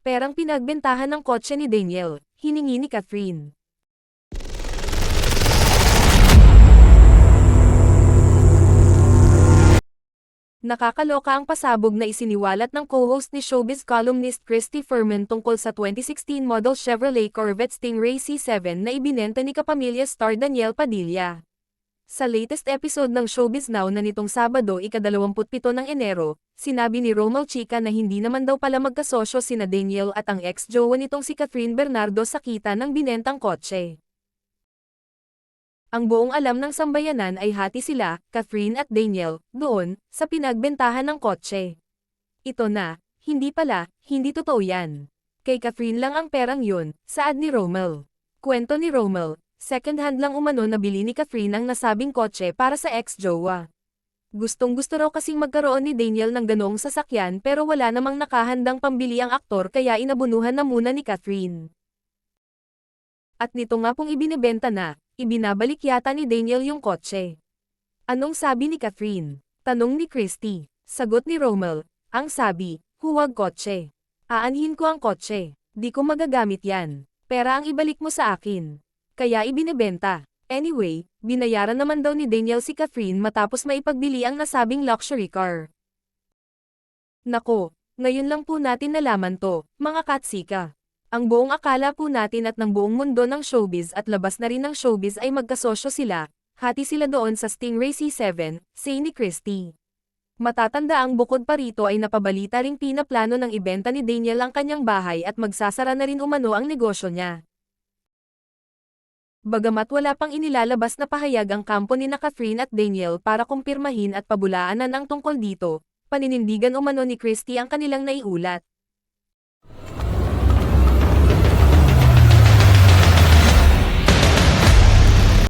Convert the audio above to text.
Perang pinagbentahan ng kotse ni Daniel, hiningi ni Catherine. Nakakaloka ang pasabog na isiniwalat ng co-host ni showbiz columnist Christy Fermin tungkol sa 2016 model Chevrolet Corvette Stingray C7 na ibinenta ni kapamilya star Daniel Padilla. Sa latest episode ng Showbiz Now na nitong Sabado ika-27 ng Enero, sinabi ni Romel Chica na hindi naman daw pala magkasosyo sina Daniel at ang ex-jowa nitong si Catherine Bernardo sa kita ng binentang kotse. Ang buong alam ng sambayanan ay hati sila, Catherine at Daniel, doon, sa pinagbentahan ng kotse. Ito na, hindi pala, hindi totoo yan. Kay Catherine lang ang perang yun, saad ni Romel. Kwento ni Romel, second-hand lang umano nabili ni Catherine ang nasabing kotse para sa ex-jowa. Gustong-gusto raw kasing magkaroon ni Daniel ng ganoong sasakyan pero wala namang nakahandang pambili ang aktor kaya inabunuhan na muna ni Catherine. At nito nga pong ibinebenta na, ibinabalik yata ni Daniel yung kotse. Anong sabi ni Catherine? Tanong ni Christy. Sagot ni Romel, ang sabi, huwag kotse. Aanhin ko ang kotse. Di ko magagamit yan. Pera ang ibalik mo sa akin. Kaya ibinebenta. Anyway, binayaran naman daw ni Daniel si Catherine matapos maipagbili ang nasabing luxury car. Nako, ngayon lang po natin nalaman to, mga katsika. Ang buong akala po natin at ng buong mundo ng showbiz at labas na rin ng showbiz ay magkasosyo sila, hati sila doon sa Stingray C7, say ni Christy. Matatanda ang bukod pa rito ay napabalita ring pinaplano ng ibenta ni Daniel ang kanyang bahay at magsasara na rin umano ang negosyo niya. Bagamat wala pang inilalabas na pahayag ang kampo ni na Catherine at Daniel para kumpirmahin at pabulaanan ang tungkol dito, paninindigan umano ni Christy ang kanilang naiulat.